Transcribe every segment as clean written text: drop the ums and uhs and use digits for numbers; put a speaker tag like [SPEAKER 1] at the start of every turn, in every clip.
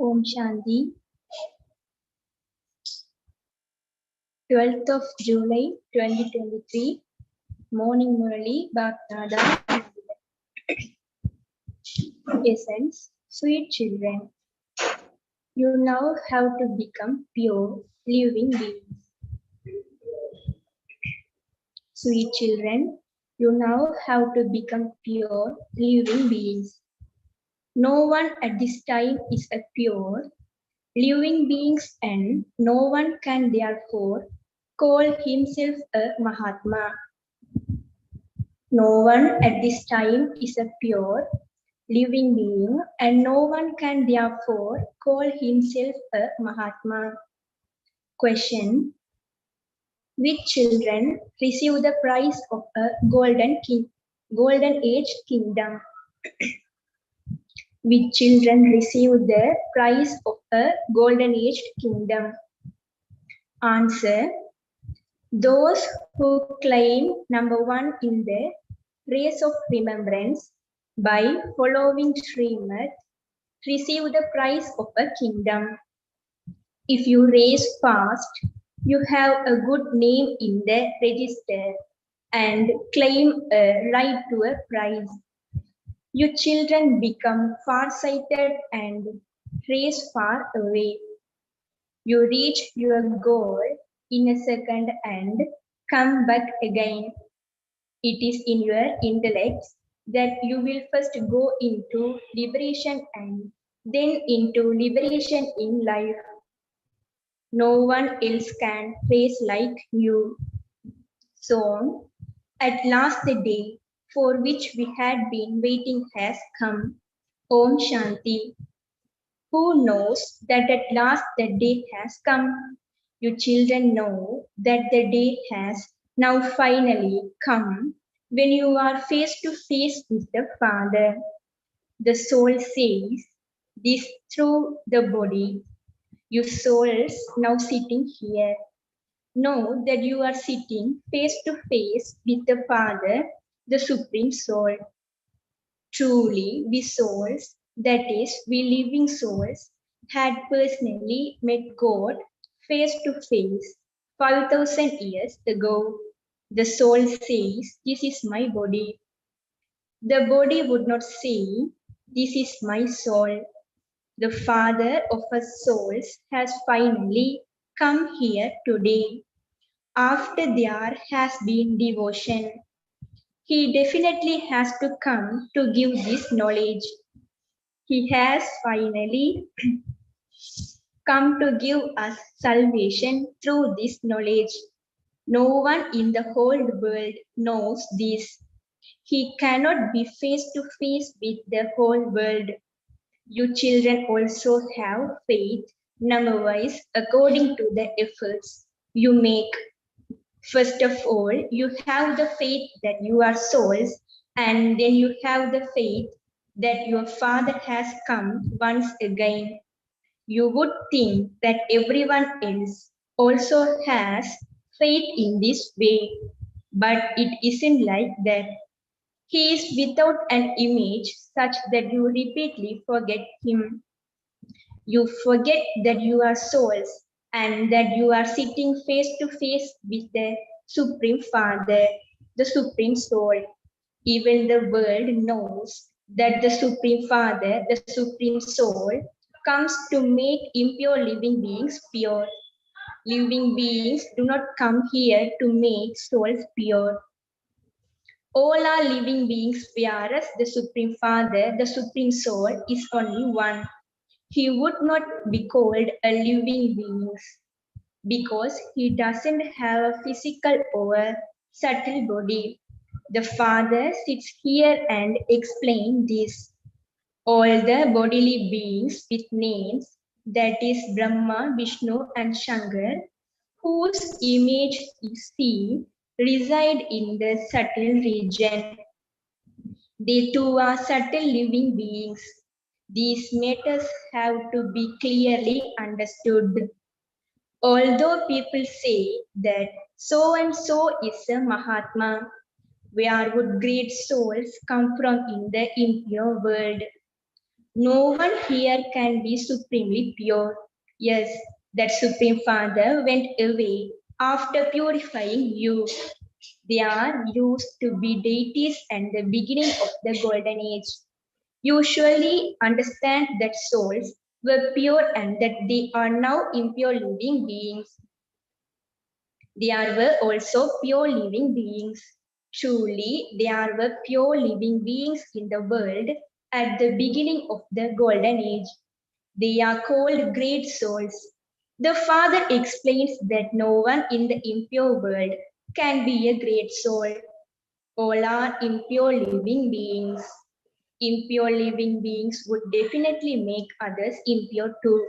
[SPEAKER 1] Om Shanti. 12th of July 2023, Morning Murli, Bhaknada. Essence, sweet children, you now have to become pure living beings. Sweet children, you now have to become pure living beings. No one at this time is a pure living beings and no one can therefore call himself a Mahatma. No one at this time is a pure living being and no one can therefore call himself a Mahatma. Question: which children receive the prize of a golden age kingdom? Which children receive the prize of a golden age kingdom? Answer: those who claim number one in the race of remembrance by following Srimad receive the prize of a kingdom. If you race fast, you have a good name in the register and claim a right to a prize. Your children become far-sighted and race far away. You reach your goal in a second and come back again. It is in your intellect that you will first go into liberation and then into liberation in life. No one else can race like you. So, at last the day for which we had been waiting has come. Om Shanti. Who knows that at last the day has come? You children know that the day has now finally come when you are face to face with the Father. The soul says this through the body. You souls now sitting here. Know that you are sitting face to face with the Father, the Supreme Soul. Truly, we souls, that is, we living souls, had personally met God face to face 5,000 years ago. The soul says, "This is my body." The body would not say, "This is my soul." The Father of us souls has finally come here today. After there has been devotion, he definitely has to come to give this knowledge. He has finally come to give us salvation through this knowledge. No one in the whole world knows this. He cannot be face to face with the whole world. You children also have faith, number-wise, according to the efforts you make. First of all, you have the faith that you are souls, and then you have the faith that your Father has come once again. You would think that everyone else also has faith in this way, but it isn't like that. He is without an image such that you repeatedly forget him. You forget that you are souls and that you are sitting face to face with the Supreme Father, the Supreme Soul. Even the world knows that the Supreme Father, the Supreme Soul, comes to make impure living beings pure. Living beings do not come here to make souls pure. All are living beings, whereas the Supreme Father, the Supreme Soul, is only one. He would not be called a living being because he doesn't have a physical or subtle body. The Father sits here and explains this. All the bodily beings with names, that is Brahma, Vishnu and Shankar, whose image is seen, reside in the subtle region. They too are subtle living beings. These matters have to be clearly understood. Although people say that so and so is a Mahatma, where would great souls come from in the impure world? No one here can be supremely pure. Yes, that Supreme Father went away after purifying you. There used to be deities at the beginning of the Golden Age. You surely understand that souls were pure and that they are now impure living beings. There were also pure living beings. Truly, there were pure living beings in the world at the beginning of the Golden Age. They are called great souls. The Father explains that no one in the impure world can be a great soul. All are impure living beings. Impure living beings would definitely make others impure too.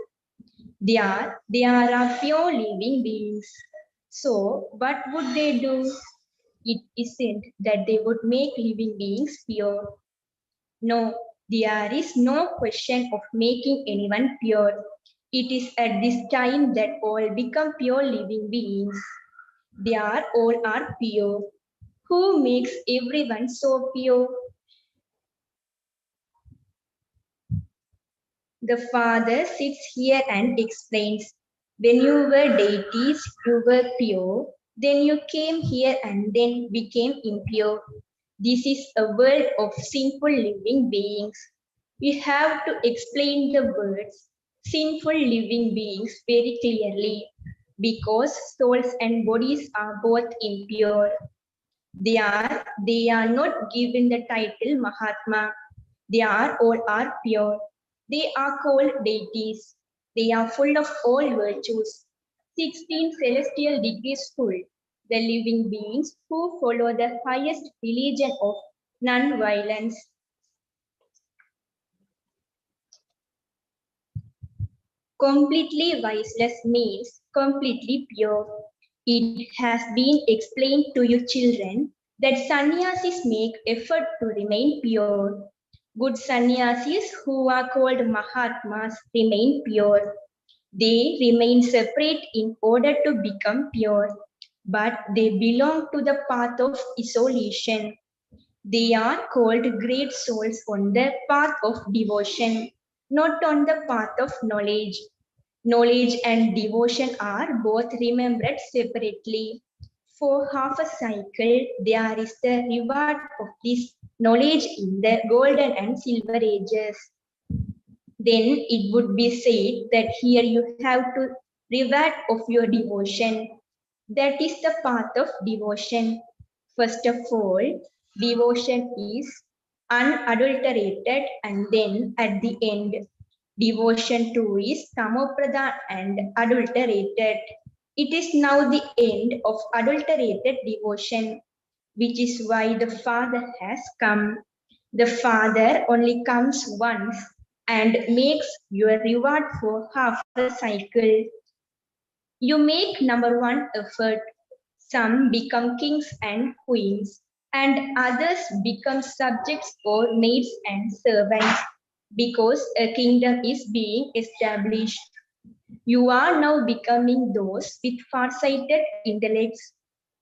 [SPEAKER 1] There are pure living beings. So, what would they do? It isn't that they would make living beings pure. No, there is no question of making anyone pure. It is at this time that all become pure living beings. They are all are pure. Who makes everyone so pure? The Father sits here and explains, when you were deities, you were pure, then you came here and then became impure. This is a world of sinful living beings. We have to explain the words sinful living beings very clearly because souls and bodies are both impure. They are not given the title Mahatma. They are all are pure. They are called deities. They are full of all virtues. 16 celestial degrees full. The living beings who follow the highest religion of non-violence. Completely viceless means completely pure. It has been explained to you children that sannyasis make effort to remain pure. Good sannyasis who are called Mahatmas remain pure. They remain separate in order to become pure, but they belong to the path of isolation. They are called great souls on the path of devotion, not on the path of knowledge. Knowledge and devotion are both remembered separately. For half a cycle, there is the reward of this knowledge in the golden and silver ages. Then it would be said that here you have to reward of your devotion. That is the path of devotion. First of all, devotion is unadulterated, and then at the end, devotion too is tamoprada and adulterated. It is now the end of adulterated devotion, which is why the Father has come. The Father only comes once and makes your reward for half a cycle. You make number one effort. Some become kings and queens, and others become subjects or maids and servants because a kingdom is being established. You are now becoming those with far-sighted intellects.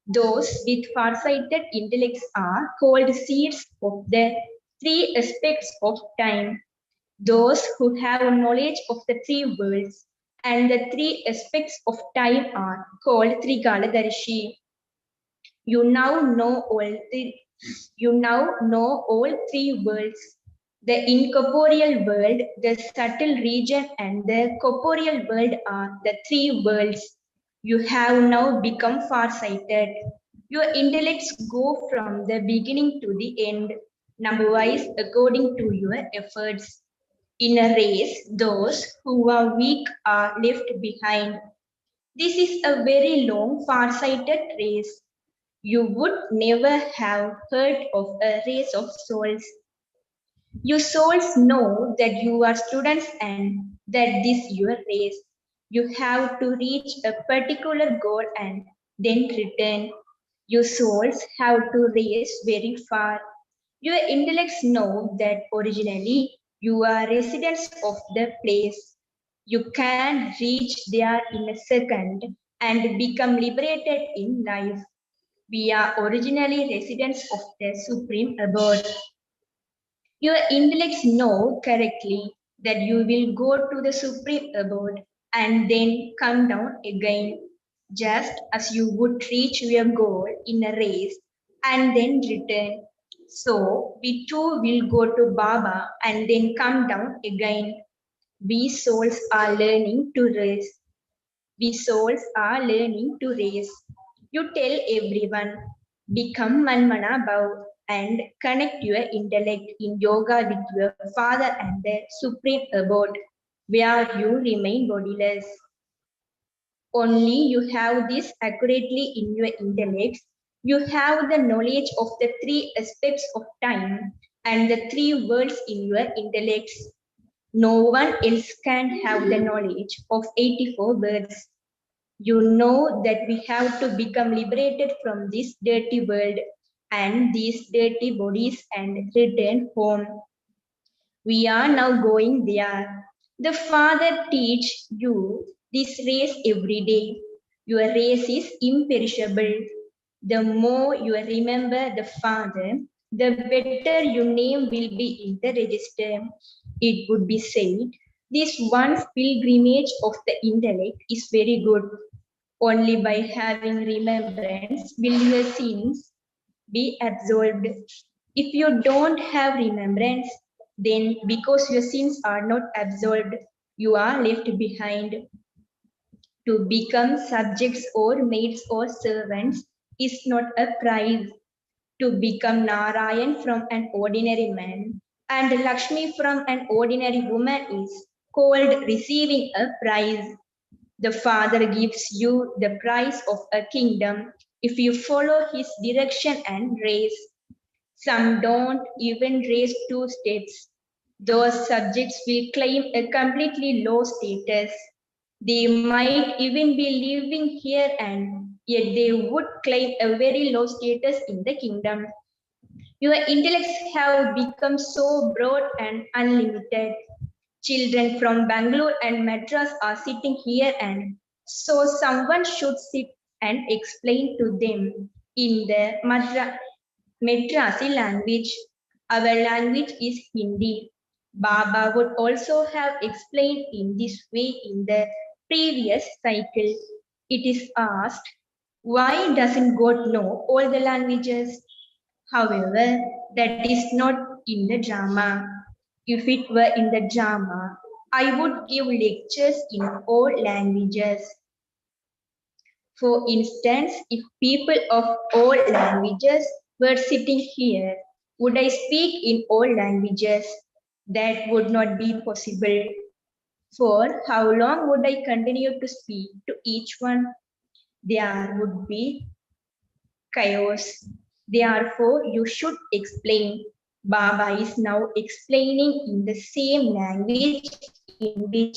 [SPEAKER 1] Those with far-sighted intellects are called seeds of the three aspects of time. Those who have knowledge of the three worlds and the three aspects of time are called Trikaladarshi. You now know all three. You now know all three worlds: the incorporeal world, the subtle region, and the corporeal world are the three worlds. You have now become far-sighted. Your intellects go from the beginning to the end, number-wise according to your efforts. In a race, those who are weak are left behind. This is a very long, far-sighted race. You would never have heard of a race of souls. You souls know that you are students and that this is your race. You have to reach a particular goal and then return. You souls have to race very far. Your intellects know that originally you are residents of the place. You can reach there in a second and become liberated in life. We are originally residents of the supreme abode. Your intellects know correctly that you will go to the supreme abode and then come down again, just as you would reach your goal in a race and then return. So we too will go to Baba and then come down again. We souls are learning to race. We souls are learning to race. You tell everyone, become Manmana Bhav and connect your intellect in yoga with your father and the supreme abode, where you remain bodiless. Only you have this accurately in your intellect. You have the knowledge of the three aspects of time and the three worlds in your intellect. No one else can have the knowledge of 84 words. You know that we have to become liberated from this dirty world and these dirty bodies and return home. We are now going there. The Father teach you this race every day. Your race is imperishable. The more you remember the Father, the better your name will be in the register. It would be said, this one's pilgrimage of the intellect is very good. Only by having remembrance will your sins be absolved. If you don't have remembrance, then because your sins are not absolved, you are left behind. To become subjects or maids or servants is not a prize. To become Narayan from an ordinary man and Lakshmi from an ordinary woman is called receiving a prize. The Father gives you the price of a kingdom if you follow his direction and race. Some don't even raise 2 steps. Those subjects will claim a completely low status. They might even be living here and yet they would claim a very low status in the kingdom. Your intellects have become so broad and unlimited. Children from Bangalore and Madras are sitting here and so someone should sit and explain to them in the Madrasi language. Our language is Hindi. Baba would also have explained in this way in the previous cycle. It is asked, why doesn't God know all the languages? However, that is not in the drama. If it were in the drama, I would give lectures in all languages. For instance, if people of all languages were sitting here, would I speak in all languages? That would not be possible. For how long would I continue to speak to each one? There would be chaos. Therefore, you should explain. Baba is now explaining in the same language in which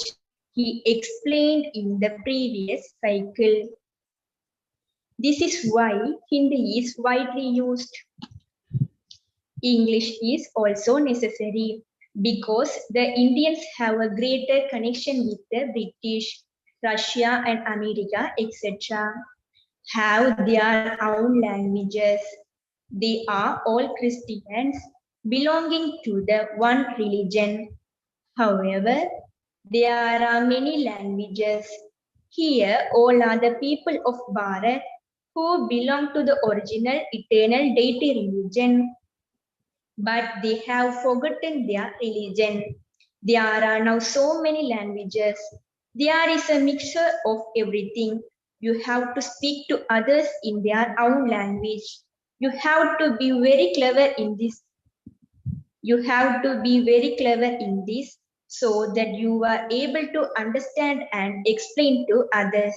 [SPEAKER 1] he explained in the previous cycle. This is why Hindi is widely used. English is also necessary because the Indians have a greater connection with the British, Russia and America, etc. have their own languages. They are all Christians belonging to the one religion. However, there are many languages. Here, all are the people of Bharat who belong to the original eternal deity religion, but they have forgotten their religion. There are now so many languages. There is a mixture of everything. You have to speak to others in their own language. You have to be very clever in this. You have to be very clever in this so that you are able to understand and explain to others.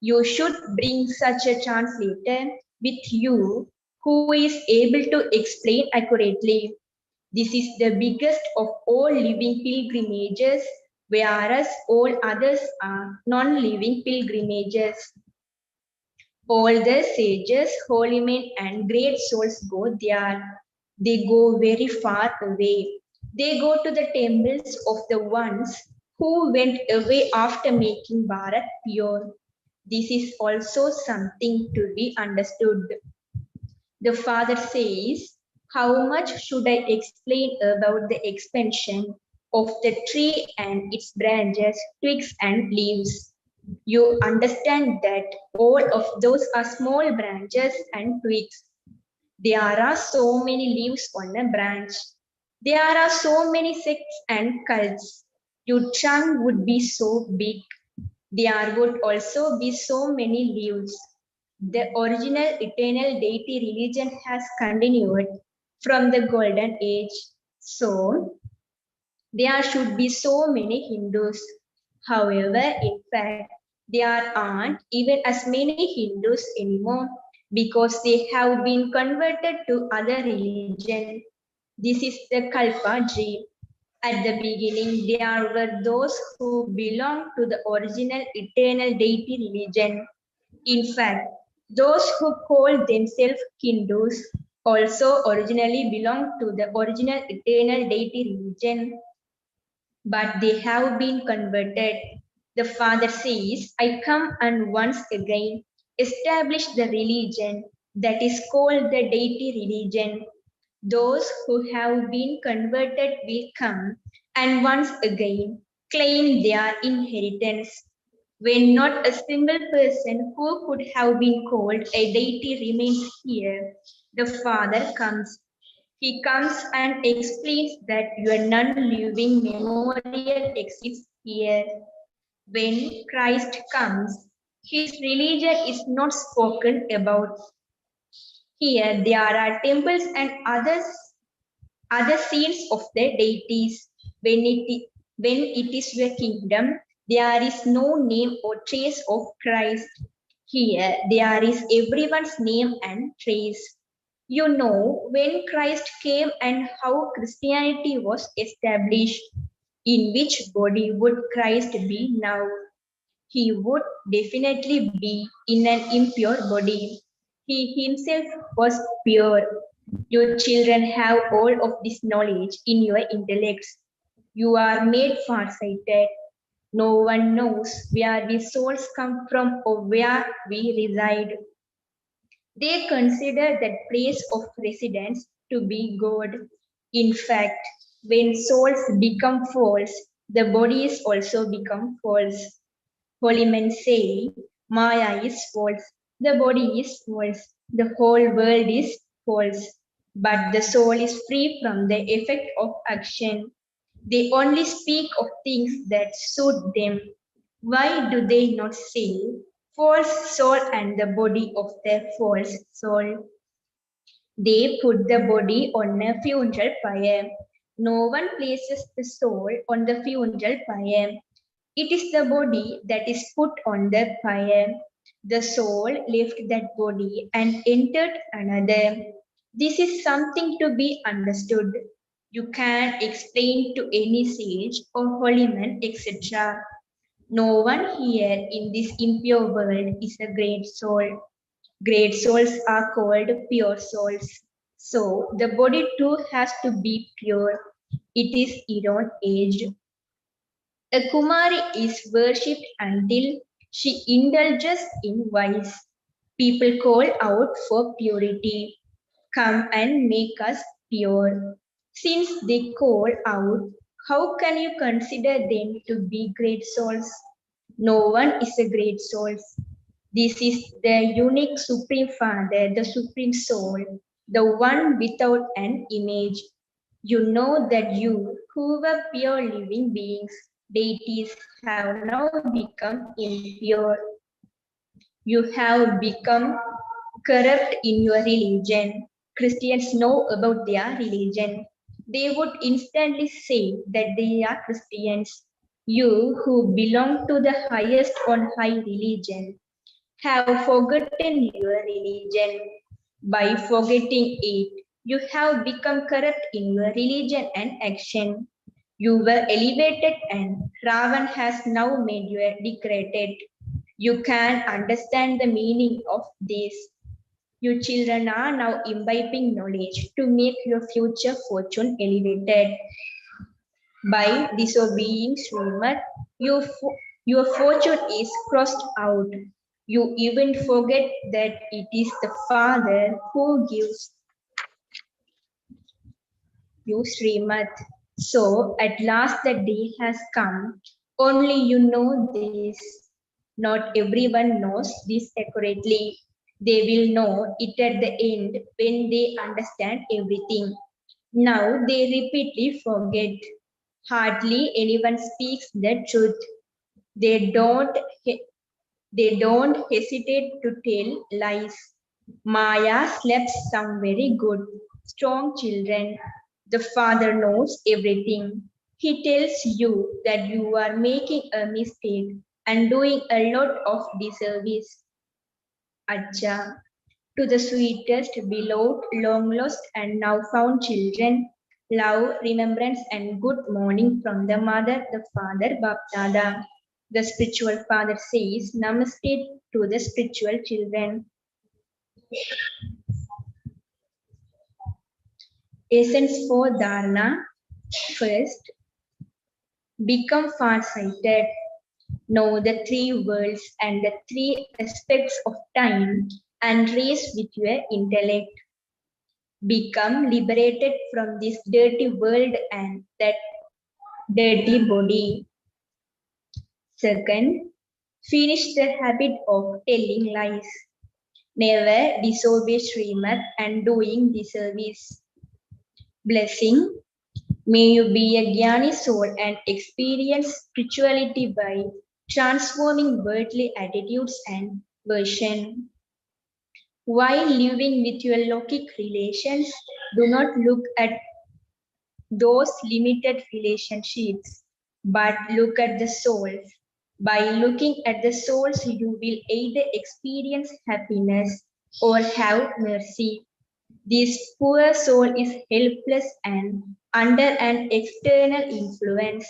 [SPEAKER 1] You should bring such a translator with you who is able to explain accurately. This is the biggest of all living pilgrimages, whereas all others are non-living pilgrimages. All the sages, holy men, and great souls go there. They go very far away. They go to the temples of the ones who went away after making Bharat pure. This is also something to be understood. The Father says, how much should I explain about the expansion of the tree and its branches, twigs and leaves? You understand that all of those are small branches and twigs. There are so many leaves on a branch. There are so many sects and cults. Your trunk would be so big. There would also be so many leaves. The original eternal deity religion has continued from the golden age. So there should be so many Hindus. However, in fact, there aren't even as many Hindus anymore because they have been converted to other religion. This is the Kalpa dream. At the beginning, there were those who belonged to the original eternal deity religion. In fact, those who call themselves Hindus also originally belonged to the original eternal deity religion, but they have been converted. The Father says, I come and once again establish the religion that is called the deity religion. Those who have been converted will come and once again claim their inheritance. When not a single person who could have been called a deity remains here, the Father comes. He comes and explains that your non-living memorial exists here. When Christ comes, his religion is not spoken about. Here there are temples and other scenes of the deities. When it is your kingdom, there is no name or trace of Christ. Here there is everyone's name and trace. You know when Christ came and how Christianity was established. In which body would Christ be now? He would definitely be in an impure body. He himself was pure. Your children have all of this knowledge in your intellects. You are made far-sighted. No one knows where the souls come from or where we reside. They consider that place of residence to be God. In fact, when souls become false, the bodies also become false. Holy men say, Maya is false, the body is false, the whole world is false. But the soul is free from the effect of action. They only speak of things that suit them. Why do they not say, false soul and the body of the false soul? They put the body on a funeral pyre. No one places the soul on the funeral pyre. It is the body that is put on the pyre. The soul left that body and entered another. This is something to be understood. You can explain to any sage or holy man, etc. No one here in this impure world is a great soul. Great souls are called pure souls. So the body too has to be pure. It is iron aged. A Kumari is worshipped until she indulges in vice. People call out for purity. Come and make us pure. Since they call out, how can you consider them to be great souls? No one is a great soul. This is the unique Supreme Father, the Supreme Soul, the one without an image. You know that you, who were pure living beings, deities, have now become impure. You have become corrupt in your religion. Christians know about their religion. They would instantly say that they are Christians. You who belong to the highest on high religion have forgotten your religion. By forgetting it, you have become corrupt in your religion and action. You were elevated and Ravan has now made you degraded. You can understand the meaning of this. Your children are now imbibing knowledge to make your future fortune elevated. By disobeying Srimad, your fortune is crossed out. You even forget that it is the Father who gives you Srimad. So at last the day has come. Only you know this. Not everyone knows this accurately. They will know it at the end when they understand everything. Now they repeatedly forget. Hardly anyone speaks the truth. They don't They don't hesitate to tell lies. Maya slept some very good, strong children. The father knows everything. He tells you that you are making a mistake and doing a lot of disservice. Acha, to the sweetest, beloved, long lost, and now found children, love, remembrance, and good morning from the mother, the father, Bapdada. The spiritual father says Namaste to the spiritual children. Essence for Dharana. First, become far-sighted. Know the three worlds and the three aspects of time and race with your intellect. Become liberated from this dirty world and that dirty body. Second, finish the habit of telling lies. Never disobey Srimad and doing disservice. Blessing. May you be a Jnani soul and experience spirituality by transforming worldly attitudes and version. While living with your Lokic relations, do not look at those limited relationships, but look at the souls. By looking at the souls, you will either experience happiness or have mercy. This poor soul is helpless and under an external influence.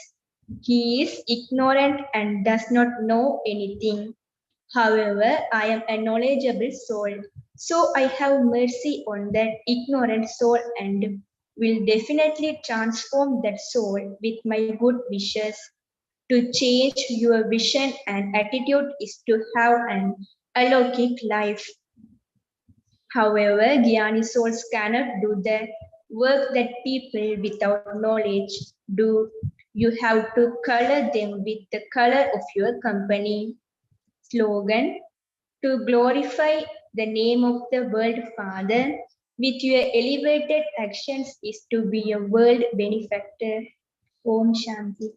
[SPEAKER 1] He is ignorant and does not know anything. However, I am a knowledgeable soul, so I have mercy on that ignorant soul and will definitely transform that soul with my good wishes. To change your vision and attitude is to have an alokik life. However, Jnani souls cannot do the work that people without knowledge do. You have to color them with the color of your company. Slogan: to glorify the name of the World Father with your elevated actions is to be a world benefactor. Om Shanti.